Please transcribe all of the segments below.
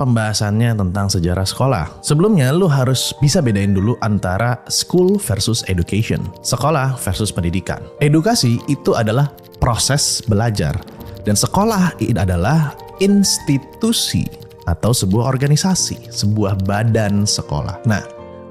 pembahasannya tentang sejarah sekolah. Sebelumnya lu harus bisa bedain dulu antara school versus education. Sekolah versus pendidikan. Edukasi itu adalah proses belajar. Dan sekolah adalah institusi atau sebuah organisasi, sebuah badan sekolah. Nah,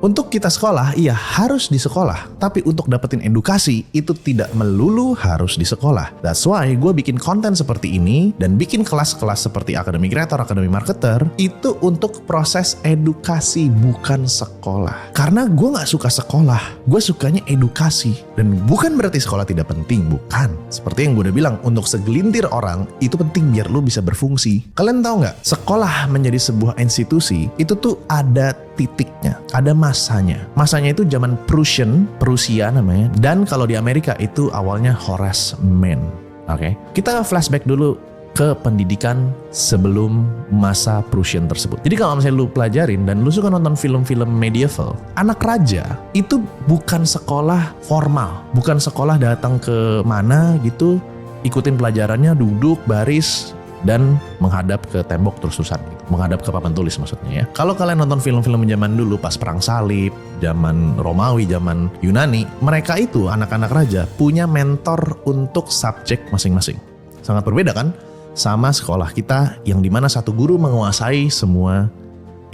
untuk kita sekolah, iya harus di sekolah. Tapi untuk dapetin edukasi, itu tidak melulu harus di sekolah. That's why gue bikin konten seperti ini, dan bikin kelas-kelas seperti Akademi Kreator, Akademi Marketer, itu untuk proses edukasi, bukan sekolah. Karena gue gak suka sekolah, gue sukanya edukasi. Dan bukan berarti sekolah tidak penting, bukan. Seperti yang gue udah bilang, untuk segelintir orang, itu penting biar lu bisa berfungsi. Kalian tahu gak, sekolah menjadi sebuah institusi, itu tuh ada titiknya, ada masanya. Masanya itu zaman Prusia namanya. Dan kalau di Amerika itu awalnya harassment. Oke. Kita flashback dulu ke pendidikan sebelum masa Prussian tersebut. Jadi kalau misalnya lu pelajarin dan lu suka nonton film-film medieval, anak raja itu bukan sekolah formal, bukan sekolah datang ke mana gitu, ikutin pelajarannya, duduk baris dan menghadap ke tembok terus-terusan gitu. Menghadap ke papan tulis maksudnya ya. Kalau kalian nonton film-film zaman dulu pas perang salib, zaman Romawi, zaman Yunani, mereka itu anak-anak raja punya mentor untuk subjek masing-masing. Sangat berbeda kan sama sekolah kita yang dimana satu guru menguasai semua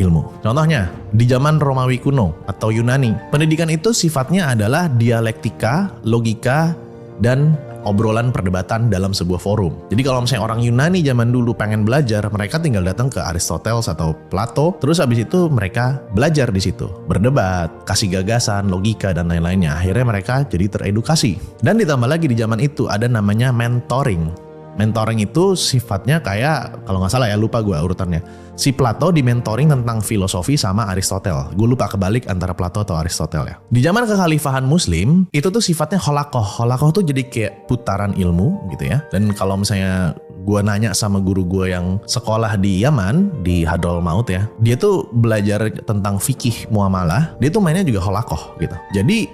ilmu. Contohnya, di zaman Romawi kuno atau Yunani, pendidikan itu sifatnya adalah dialektika, logika, dan obrolan perdebatan dalam sebuah forum. Jadi kalau misalnya orang Yunani zaman dulu pengen belajar, mereka tinggal datang ke Aristoteles atau Plato, terus habis itu mereka belajar di situ, berdebat, kasih gagasan, logika dan lain-lainnya. Akhirnya mereka jadi teredukasi. Dan ditambah lagi di zaman itu ada namanya mentoring. Mentoring itu sifatnya kayak, kalau nggak salah ya, lupa gue urutannya. Si Plato di mentoring tentang filosofi sama Aristotle. Gue lupa kebalik antara Plato atau Aristotle ya. Di zaman kekhalifahan Muslim, itu tuh sifatnya holakoh. Holakoh tuh jadi kayak putaran ilmu gitu ya. Dan kalau misalnya gue nanya sama guru gue yang sekolah di Yaman, di Hadramaut ya, dia tuh belajar tentang fikih muamalah, dia tuh mainnya juga holakoh gitu. Jadi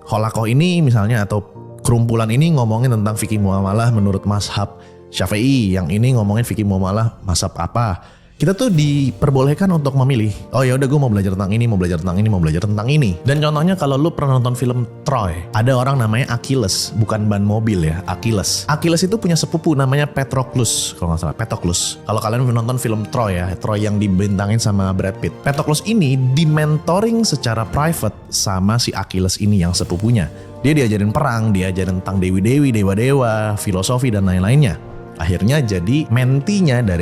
holakoh ini misalnya, atau kerumpulan ini ngomongin tentang fikih muamalah menurut mazhab Syafi'i, yang ini ngomongin fikih muamalah mazhab apa. Kita tuh diperbolehkan untuk memilih. Oh ya udah, gue mau belajar tentang ini, mau belajar tentang ini, mau belajar tentang ini. Dan contohnya kalau lu pernah nonton film Troy, ada orang namanya Achilles, bukan ban mobil ya, Achilles. Achilles itu punya sepupu namanya Patroclus, kalau nggak salah, Patroclus. Kalau kalian nonton film Troy ya, Troy yang dibintangin sama Brad Pitt. Patroclus ini dimentoring secara private sama si Achilles ini yang sepupunya. Dia diajarin perang, diajarin tentang dewi-dewi, dewa-dewa, filosofi dan lain-lainnya. Akhirnya jadi mentinya dari